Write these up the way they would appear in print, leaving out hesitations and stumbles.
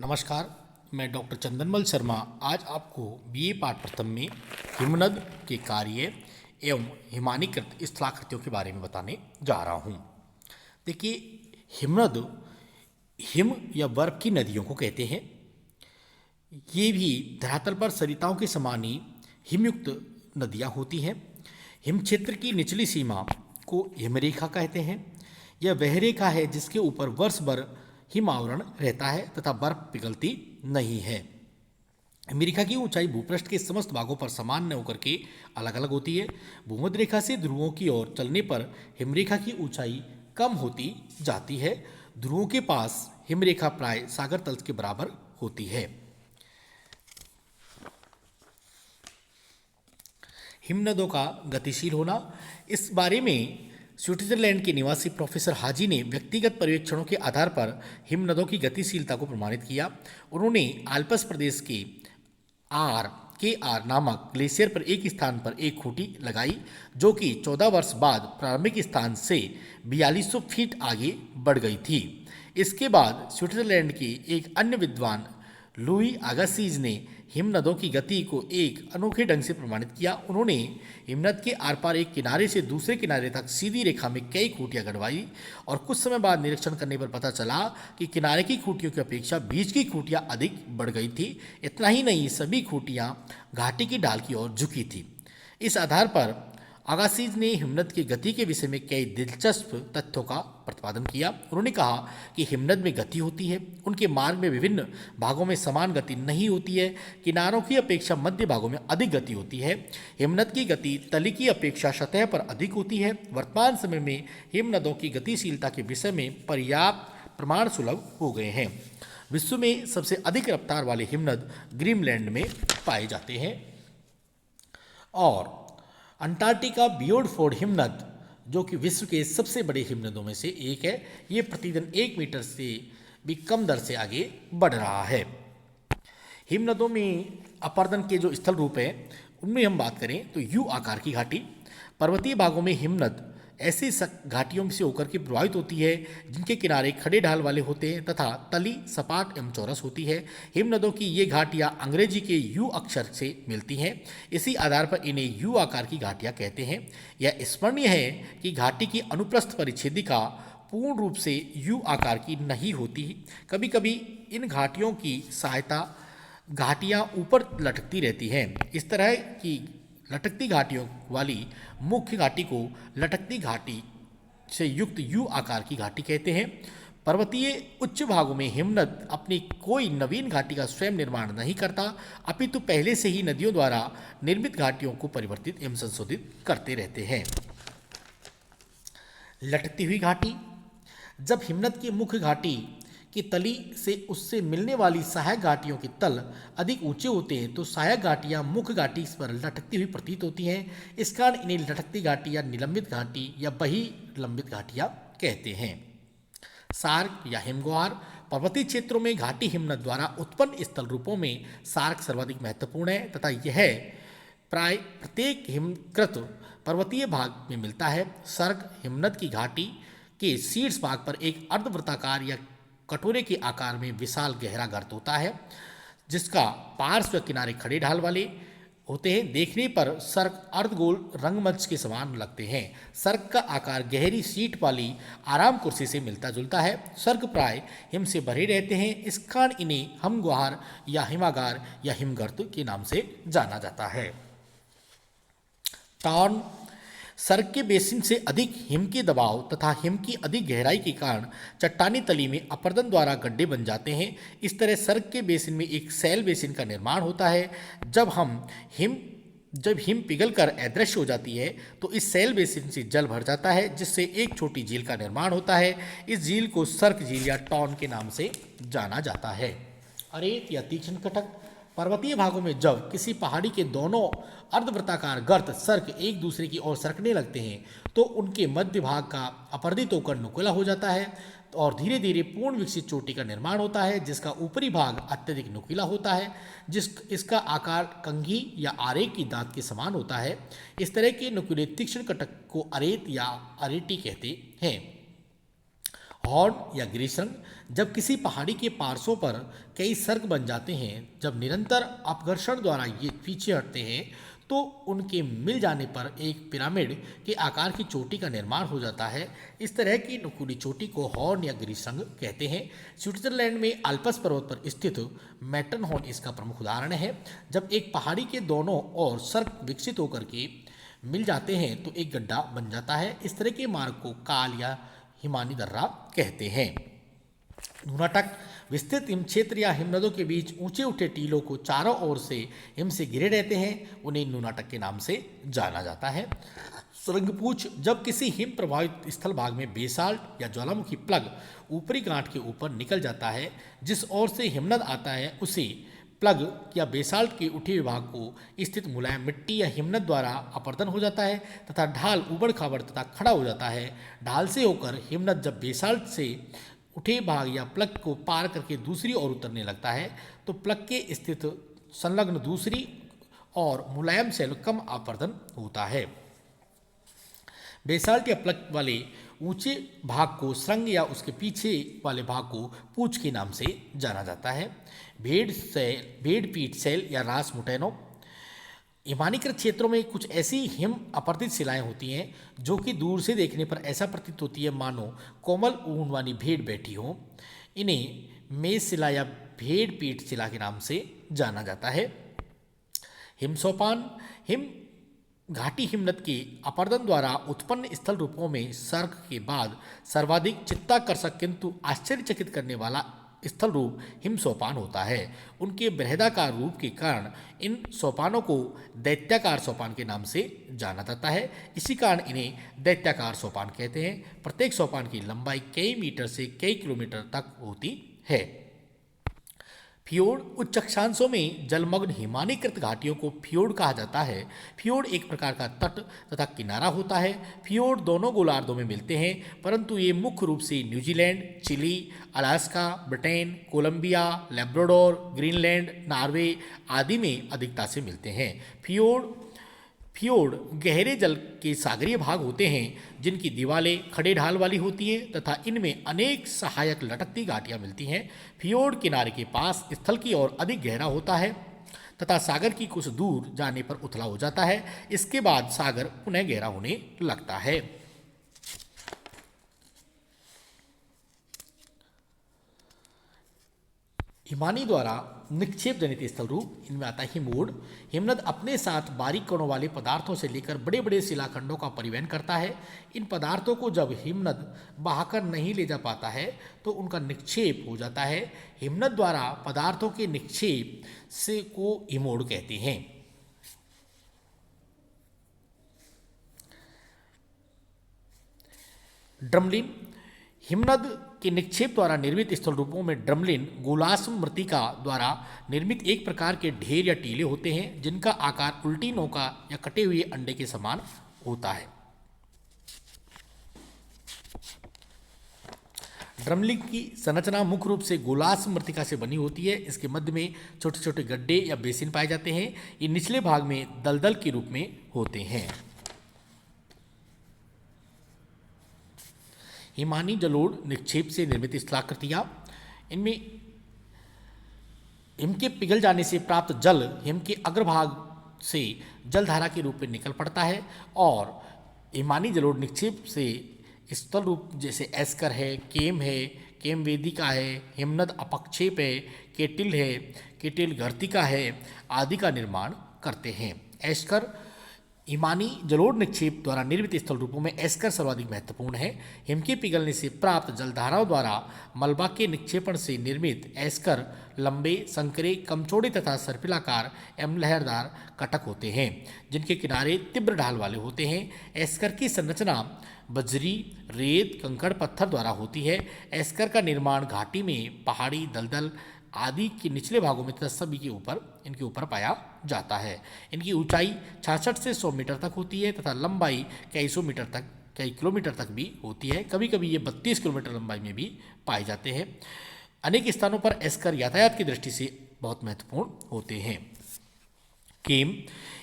नमस्कार। मैं डॉक्टर चंदनमल शर्मा आज आपको बीए पाठ प्रथम में हिमनद के कार्य एवं हिमानीकृत स्थलाकृतियों के बारे में बताने जा रहा हूँ। देखिए, हिमनद हिम या बर्फ की नदियों को कहते हैं। ये भी धरातल पर सरिताओं के समान ही हिमयुक्त नदियाँ होती हैं। हिम क्षेत्र की निचली सीमा को हिमरेखा कहते हैं। यह वह रेखा है जिसके ऊपर वर्ष भर हिम आवरण रहता है तथा बर्फ पिघलती नहीं है। हिमरेखा की ऊंचाई भूपृष्ठ के समस्त भागों पर समान न होकर के अलग अलग होती है। भूमध्य रेखा से ध्रुवों की ओर चलने पर हिमरेखा की ऊंचाई कम होती जाती है। ध्रुवों के पास हिमरेखा प्राय सागर तल के बराबर होती है। हिमनदों का गतिशील होना, इस बारे में स्विट्जरलैंड के निवासी प्रोफेसर हाजी ने व्यक्तिगत पर्यवेक्षणों के आधार पर हिमनदों की गतिशीलता को प्रमाणित किया। उन्होंने आल्प्स प्रदेश के आर नामक ग्लेशियर पर एक स्थान पर एक खूंटी लगाई जो कि 14 वर्ष बाद प्रारंभिक स्थान से 4200 फीट आगे बढ़ गई थी। इसके बाद स्विट्जरलैंड के एक अन्य विद्वान लुई अगासीज ने हिमनदों की गति को एक अनोखे ढंग से प्रमाणित किया। उन्होंने हिमनद के आर पार एक किनारे से दूसरे किनारे तक सीधी रेखा में कई खूंटियां गड़वाई और कुछ समय बाद निरीक्षण करने पर पता चला कि किनारे की खूंटियों की अपेक्षा बीच की खूंटियां अधिक बढ़ गई थी। इतना ही नहीं, सभी खूंटियां घाटी की ढाल की ओर झुकी थी। इस आधार पर अगासीज ने हिमनद की गति के विषय में कई दिलचस्प तथ्यों का प्रतिपादन किया। उन्होंने कहा कि हिमनद में गति होती है, उनके मार्ग में विभिन्न भागों में समान गति नहीं होती है। किनारों की अपेक्षा मध्य भागों में अधिक गति होती है। हिमनद की गति तली की अपेक्षा सतह पर अधिक होती है। वर्तमान समय में हिमनदों की गतिशीलता के विषय में पर्याप्त प्रमाण सुलभ हो गए हैं। विश्व में सबसे अधिक रफ्तार वाले हिमनद ग्रीनलैंड में पाए जाते हैं और अंटार्कटिका बियोर्डफोर्ड हिमनद, जो कि विश्व के सबसे बड़े हिमनदों में से एक है, ये प्रतिदिन 1 मीटर से भी कम दर से आगे बढ़ रहा है। हिमनदों में अपरदन के जो स्थल रूप हैं उनमें हम बात करें तो यू आकार की घाटी। पर्वतीय भागों में हिमनद ऐसी घाटियों से होकर के प्रभावित होती है जिनके किनारे खड़े ढाल वाले होते हैं तथा तली सपाट एवं चौरस होती है। हिमनदों की ये घाटियाँ अंग्रेजी के यू अक्षर से मिलती हैं। इसी आधार पर इन्हें यू आकार की घाटियाँ कहते हैं। यह स्मरणीय है कि घाटी की अनुप्रस्थ परिच्छेदिका पूर्ण रूप से यू आकार की नहीं होती। कभी कभी इन घाटियों की घाटियाँ ऊपर लटकती रहती हैं। इस तरह की लटकती घाटियों वाली मुख्य घाटी को लटकती घाटी से युक्त यू आकार की घाटी कहते हैं। पर्वतीय उच्च भागों में हिमनद अपनी कोई नवीन घाटी का स्वयं निर्माण नहीं करता, अपितु पहले से ही नदियों द्वारा निर्मित घाटियों को परिवर्तित एवं संशोधित करते रहते हैं। लटकती हुई घाटी, जब हिमनद की मुख्य घाटी की तली से उससे मिलने वाली सहायक घाटियों के तल अधिक ऊंचे होते हैं तो सहायक घाटियां मुख्य घाटी पर लटकती हुई प्रतीत होती हैं। इस कारण इन्हें लटकती घाटी या निलंबित घाटी या बहिर्लंबित घाटियां कहते हैं। सार्क या हिमगुहार, पर्वतीय क्षेत्रों में घाटी हिमनद द्वारा उत्पन्न स्थल रूपों में सार्क सर्वाधिक महत्वपूर्ण है तथा यह प्राय प्रत्येक हिमकृत पर्वतीय भाग में मिलता है। सर्क हिमनद की घाटी के शीर्ष भाग पर एक अर्धवृत्ताकार या कटोरे के आकार में विशाल गहरा गर्त होता है जिसका पार्श्व किनारे खड़े ढाल वाले होते हैं। देखने पर सर्क अर्धगोल रंगमंच के समान लगते हैं। सर्क का आकार गहरी सीट वाली आराम कुर्सी से मिलता जुलता है। सर्क प्राय हिम से भरे रहते हैं, इस कारण इन्हें हिमगुहार या हिमागार या हिमगर्त के नाम से जाना जाता है। टॉर्न, सर्क के बेसिन से अधिक हिम के दबाव तथा हिम की अधिक गहराई के कारण चट्टानी तली में अपरदन द्वारा गड्ढे बन जाते हैं। इस तरह सर्क के बेसिन में एक सैल बेसिन का निर्माण होता है। जब हिम पिघलकर अदृश्य हो जाती है तो इस सैल बेसिन से जल भर जाता है जिससे एक छोटी झील का निर्माण होता है। इस झील को सर्क झील या टॉन के नाम से जाना जाता है। अरेत या तीक्ष्ण कटक, पर्वतीय भागों में जब किसी पहाड़ी के दोनों अर्धवृत्ताकार गर्त सर्क एक दूसरे की ओर सरकने लगते हैं तो उनके मध्य भाग का अपरदित होकर नुकीला हो जाता है और धीरे धीरे पूर्ण विकसित चोटी का निर्माण होता है जिसका ऊपरी भाग अत्यधिक नुकीला होता है। इसका आकार कंघी या आरेक की दांत के समान होता है। इस तरह के नुकीले तीक्ष्ण कटक को अरेत या अरेटी कहते हैं। हॉर्न या गिरिशृंग, जब किसी पहाड़ी के पार्श्वों पर कई सर्ग बन जाते हैं, जब निरंतर अपघर्षण द्वारा ये पीछे हटते हैं तो उनके मिल जाने पर एक पिरामिड के आकार की चोटी का निर्माण हो जाता है। इस तरह की नुकीली चोटी को हॉर्न या गिरिशृंग कहते हैं। स्विट्जरलैंड में आल्प्स पर्वत पर स्थित मैटरहॉर्न इसका प्रमुख उदाहरण है। जब एक पहाड़ी के दोनों ओर सर्ग विकसित होकर के मिल जाते हैं तो एक गड्ढा बन जाता है। इस तरह के मार्ग को काल या हिमानी दर्रा कहते हैं। नुनाटक विस्तृत हिम क्षेत्र या हिमनदों के बीच ऊंचे उठे टीलों को चारों ओर से हिम से घिरे रहते हैं, उन्हें नुनाटक के नाम से जाना जाता है। सुरंगपूछ, जब किसी हिम प्रभावित स्थल भाग में बेसाल्ट या ज्वालामुखी प्लग ऊपरी गांठ के ऊपर निकल जाता है, जिस ओर से हिमनद आता है उसे प्लग या बेसाल्ट के उठे विभाग को स्थित मुलायम मिट्टी या हिमनद द्वारा अपर्दन हो जाता है तथा ढाल उबड़ खाबड़ तथा खड़ा हो जाता है। ढाल से होकर हिमनद जब बेसाल्ट से उठे भाग या प्लग को पार करके दूसरी ओर उतरने लगता है तो प्लग के स्थित संलग्न दूसरी और मुलायम सेल कम अपर्दन होता है। बेसाल्ट या प्लग वाले ऊंचे भाग को श्रृंग या उसके पीछे वाले भाग को पूंछ के नाम से जाना जाता है। भेड़ पीठ सेल या रास मुटैनो, हिमानीकृत क्षेत्रों में कुछ ऐसी हिम अपर्दित शिलाएं होती हैं जो कि दूर से देखने पर ऐसा प्रतीत होती है मानो कोमल ऊन वाली भेड़ बैठी हो। इन्हें मेज शिला या भेड़ पीठ शिला के नाम से जाना जाता है। हिमसोपान, हिम घाटी हिमनद के अपर्दन द्वारा उत्पन्न स्थल रूपों में सर्ग के बाद सर्वाधिक चित्ताकर्षक किंतु आश्चर्यचकित करने वाला स्थल रूप हिम सोपान होता है। उनके बृहदाकार रूप के कारण इन सोपानों को दैत्याकार सोपान के नाम से जाना जाता है। इसी कारण इन्हें दैत्याकार सोपान कहते हैं। प्रत्येक सोपान की लंबाई कई मीटर से कई किलोमीटर तक होती है। फियोर्ड, उच्च अक्षांशों में जलमग्न हिमानीकृत घाटियों को फियोर्ड कहा जाता है। फियोर्ड एक प्रकार का तट तथा किनारा होता है। फियोर्ड दोनों गोलार्धों में मिलते हैं, परंतु ये मुख्य रूप से New Zealand, Chile, Alaska, Britain, Colombia, Labrador, Greenland, Norway आदि में अधिकता से मिलते हैं। फियोर्ड गहरे जल के सागरीय भाग होते हैं जिनकी दीवारें खड़े ढाल वाली होती हैं तथा इनमें अनेक सहायक लटकती घाटियां मिलती हैं। फियोर्ड किनारे के पास स्थल की ओर अधिक गहरा होता है तथा सागर की कुछ दूर जाने पर उथला हो जाता है। इसके बाद सागर पुनः गहरा होने लगता है। हिमानी द्वारा निक्षेप जनित स्थल रूप, इनमें आता है हिमोड। हिमनद अपने साथ बारीक कणों वाले पदार्थों से लेकर बड़े बड़े शिलाखंडों का परिवहन करता है। इन पदार्थों को जब हिमनद बहाकर नहीं ले जा पाता है तो उनका निक्षेप हो जाता है। हिमनद द्वारा पदार्थों के निक्षेप से को हिमोड कहते हैं। ड्रमलिन, हिमनद के निक्षेप द्वारा निर्मित स्थल रूपों में ड्रमलिन गोलास्म मृत्तिका द्वारा निर्मित एक प्रकार के ढेर या टीले होते हैं जिनका आकार उल्टी नौका या कटे हुए अंडे के समान होता है। ड्रमलिन की संरचना मुख्य रूप से गोलास्म मृत्तिका से बनी होती है। इसके मध्य में छोटे छोटे गड्ढे या बेसिन पाए जाते हैं। ये निचले भाग में दलदल के रूप में होते हैं। हिमानी जलोढ़ निक्षेप से निर्मित स्थलाकृतियाँ, इनमें हिम के पिघल जाने से प्राप्त जल हिम के अग्रभाग से जलधारा के रूप में निकल पड़ता है और हिमानी जलोढ़ निक्षेप से स्थल रूप जैसे एस्कर है, केम वेदिका है, हिमनद अपक्षेप है, केटिल गर्तिका है आदि का निर्माण करते हैं। एस्कर हिमानी जलोढ़ निक्षेप द्वारा निर्मित स्थल रूपों में एस्कर सर्वाधिक महत्वपूर्ण है। हिम के पिघलने से प्राप्त जलधाराओं द्वारा मलबा के निक्षेपण से निर्मित एस्कर लंबे, संकरे, कमचौड़े तथा सर्पिलाकार एवं लहरदार कटक होते हैं जिनके किनारे तीव्र ढाल वाले होते हैं। एस्कर की संरचना बजरी, रेत, कंकड़, पत्थर द्वारा होती है। एस्कर का निर्माण घाटी में पहाड़ी, दलदल आदि के निचले भागों में तथा सभी के ऊपर इनके ऊपर पाया जाता है। इनकी ऊंचाई 66 से 100 मीटर तक होती है तथा लंबाई कई किलोमीटर तक भी होती है। कभी कभी ये 32 किलोमीटर लंबाई में भी पाए जाते हैं। अनेक स्थानों पर एस्कर यातायात की दृष्टि से बहुत महत्वपूर्ण होते हैं। केम,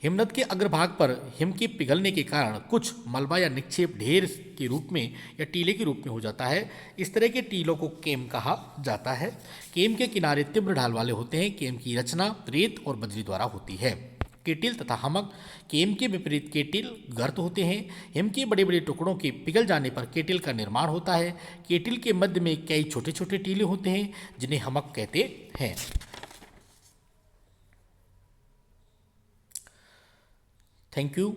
हिमनद के अग्रभाग पर हिम के पिघलने के कारण कुछ मलबा या निक्षेप ढेर के रूप में या टीले के रूप में हो जाता है। इस तरह के टीलों को केम कहा जाता है। केम के किनारे तीव्र ढाल वाले होते हैं। केम की रचना रेत और बजरी द्वारा होती है। केटिल तथा हमक। केम के विपरीत केटिल गर्त होते हैं। हिम के बड़े बड़े टुकड़ों के पिघल जाने पर केटिल का निर्माण होता है। केटिल के मध्य में कई छोटे छोटे टीले होते हैं जिन्हें हमक कहते हैं। Thank you.